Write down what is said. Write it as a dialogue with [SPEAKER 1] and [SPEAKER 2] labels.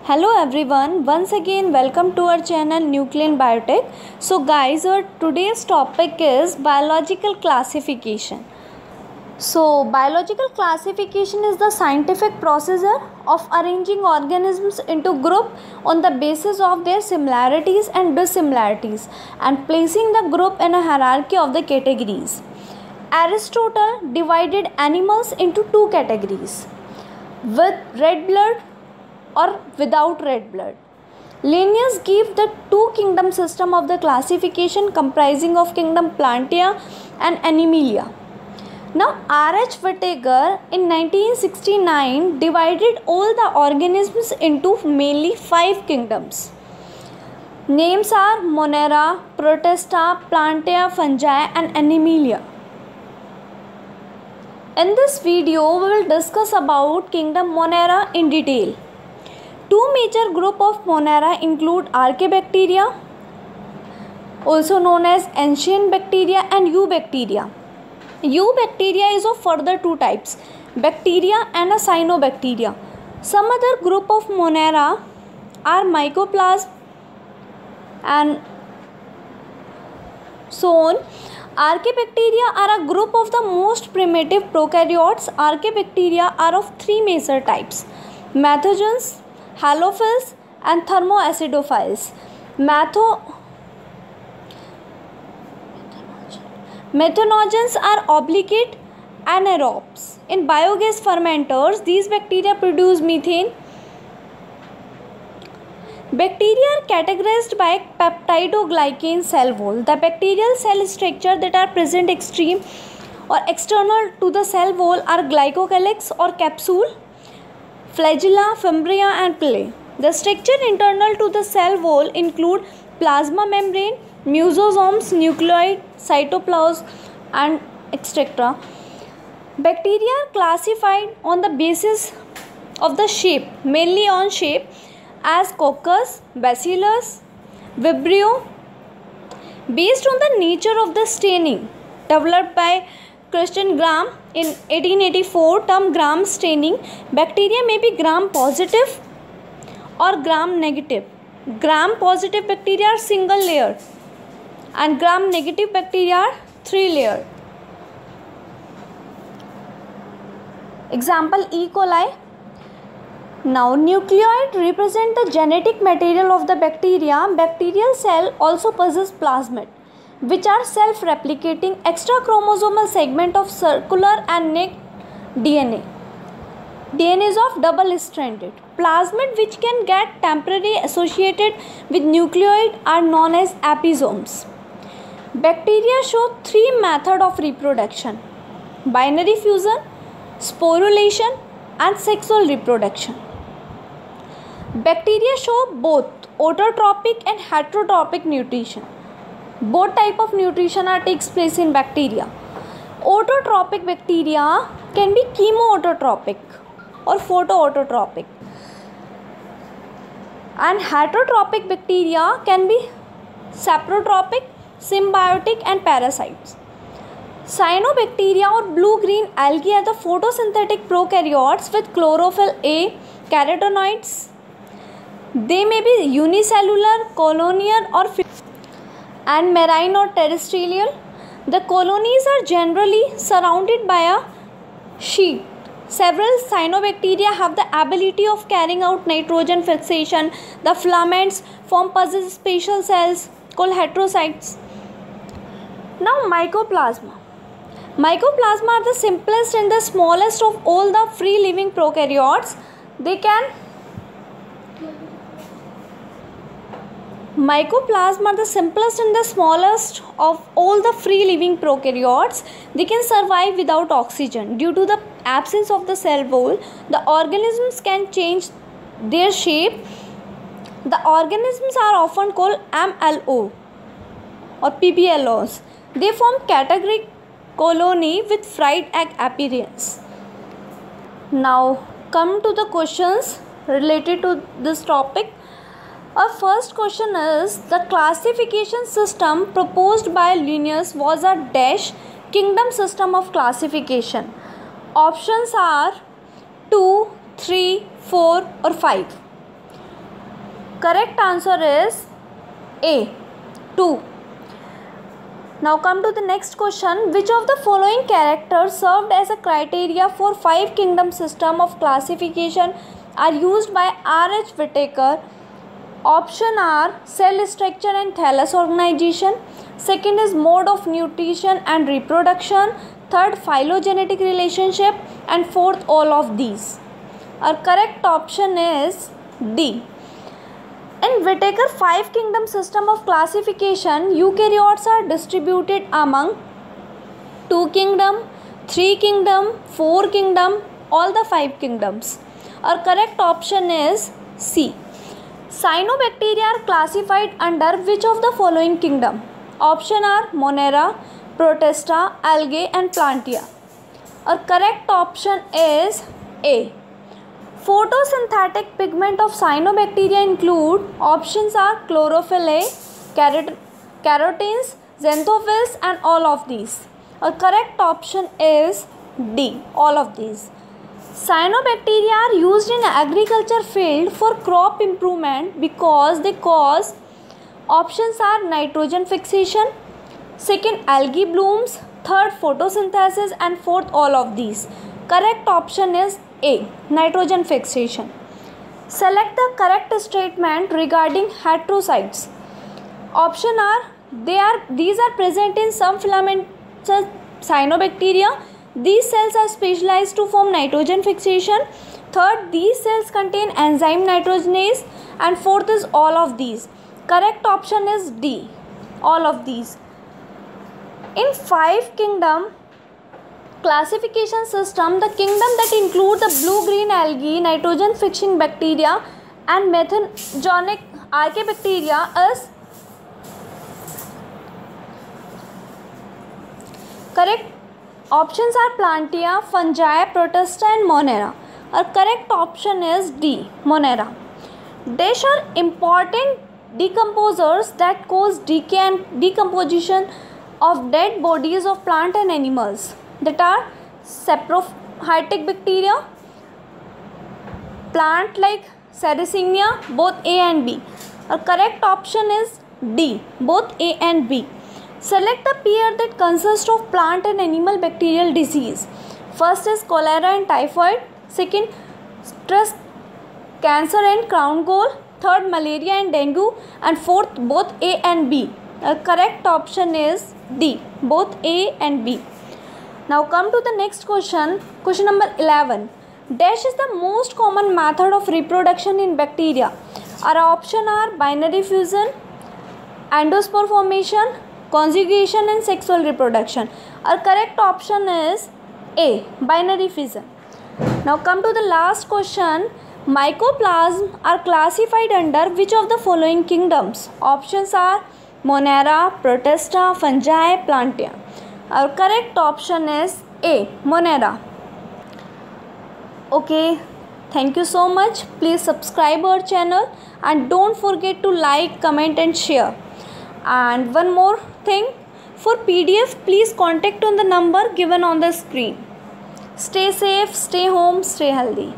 [SPEAKER 1] Hello everyone, once again welcome to our channel Nuclean Biotech. So guys, our today's topic is biological classification. So biological classification is the scientific procedure of arranging organisms into group on the basis of their similarities and dissimilarities and placing the group in a hierarchy of the categories. Aristotle divided animals into two categories, with red blood or without red blood. Linnaeus gave the two kingdom system of the classification comprising of kingdom Plantae and Animalia. Now R.H. Whittaker in 1969 divided all the organisms into mainly 5 kingdoms. Names are Monera, Protista, Plantae, Fungi and Animalia. In this video we will discuss about kingdom Monera in detail. Two major groups of Monera include Archaebacteria, also known as ancient bacteria, and Eubacteria. Eubacteria is of further two types, bacteria and a cyanobacteria. Some other group of Monera are Mycoplasma and so on. Archaebacteria are a group of the most primitive prokaryotes. Archaebacteria are of three major types, Methogens, Halophils and Thermoacidophiles. Methanogens are obligate anaerobes. In biogas fermenters, these bacteria produce methane. Bacteria are categorized by peptidoglycan cell wall. The bacterial cell structure that are present extreme or external to the cell wall are glycocalyx or capsule, flagella, fimbria and pili. The structure internal to the cell wall include plasma membrane, mucosomes, nucleoid, cytoplasm and etc. Bacteria are classified on the basis of the shape, mainly on shape, as Coccus, Bacillus, Vibrio. Based on the nature of the staining developed by Christian Gram in 1884, term Gram staining, bacteria may be Gram positive or Gram negative. Gram positive bacteria are single layered and Gram negative bacteria are 3 layered. Example E. coli. Now nucleoid represent the genetic material of the bacteria. Bacterial cell also possess plasmid, which are self-replicating extra chromosomal segment of circular and neck DNA. DNA is of double-stranded. Plasmid which can get temporarily associated with nucleoid are known as episomes. Bacteria show three methods of reproduction: binary fusion, sporulation and sexual reproduction. Bacteria show both autotrophic and heterotrophic nutrition. Both type of nutrition takes place in bacteria. Autotrophic bacteria can be chemoautotrophic or photoautotrophic, and heterotrophic bacteria can be saprotrophic, symbiotic and parasites. Cyanobacteria or blue-green algae are the photosynthetic prokaryotes with chlorophyll A, carotenoids. They may be unicellular, colonial or and marine or terrestrial. The colonies are generally surrounded by a sheet. Several cyanobacteria have the ability of carrying out nitrogen fixation. The filaments form puzzle spatial cells called heterocytes. Now mycoplasma. Mycoplasma are the simplest and the smallest of all the free living prokaryotes. Mycoplasma are the simplest and the smallest of all the free living prokaryotes. They can survive without oxygen. Due to the absence of the cell wall, the organisms can change their shape. The organisms are often called MLO or PBLOs. They form categoric colony with fried egg appearance. Now come to the questions related to this topic. Our first question is, the classification system proposed by Linnaeus was a dash kingdom system of classification. Options are 2, 3, 4 or 5. Correct answer is A, 2. Now come to the next question. Which of the following characters served as a criteria for 5 kingdom system of classification are used by R.H. Whittaker? Option are cell structure and thallus organization. Second is mode of nutrition and reproduction. Third, phylogenetic relationship. And fourth, all of these. Our correct option is D. In Whittaker 5 kingdom system of classification, eukaryotes are distributed among 2 kingdom, 3 kingdom, 4 kingdom, all the 5 kingdoms. Our correct option is C. Cyanobacteria are classified under which of the following kingdom? Option are Monera, Protista, Algae and Plantae. Our correct option is A. Photosynthetic pigment of cyanobacteria include options are chlorophyll A, carotenes, xanthophylls and all of these. A correct option is D, all of these. Cyanobacteria are used in agriculture field for crop improvement because they cause options are nitrogen fixation, second algae blooms, third photosynthesis and fourth all of these. Correct option is A, nitrogen fixation. Select the correct statement regarding heterocytes. Option are these are present in some filamentous cyanobacteria. These cells are specialized to form nitrogen fixation. Third, these cells contain enzyme nitrogenase. And fourth is all of these. Correct option is D, all of these. In 5 kingdom classification system, the kingdom that include the blue-green algae, nitrogen fixing bacteria and methanogen archaebacteria is correct. Options are Plantae, Fungi, Protista and Monera. Our correct option is D, Monera. These are important decomposers that cause decay and decomposition of dead bodies of plant and animals, that are saprophytic bacteria, plant like Sarracenia, both A and B. Our correct option is D, both A and B. Select the pair that consists of plant and animal bacterial disease. First is cholera and typhoid. Second, stress, cancer and crown gall. Third, malaria and dengue. And fourth, both A and B. The correct option is D, both A and B. Now come to the next question. Question number 11. Dash is the most common method of reproduction in bacteria. Our option are binary fusion, endospore formation, conjugation and sexual reproduction. Our correct option is A, binary fission. Now come to the last question. Mycoplasm are classified under which of the following kingdoms? Options are Monera, Protista, Fungi, Plantae. Our correct option is A, Monera. Okay, thank you so much. Please subscribe our channel and don't forget to like, comment and share. And one more thing, for PDF please contact on the number given on the screen. Stay safe, stay home, stay healthy.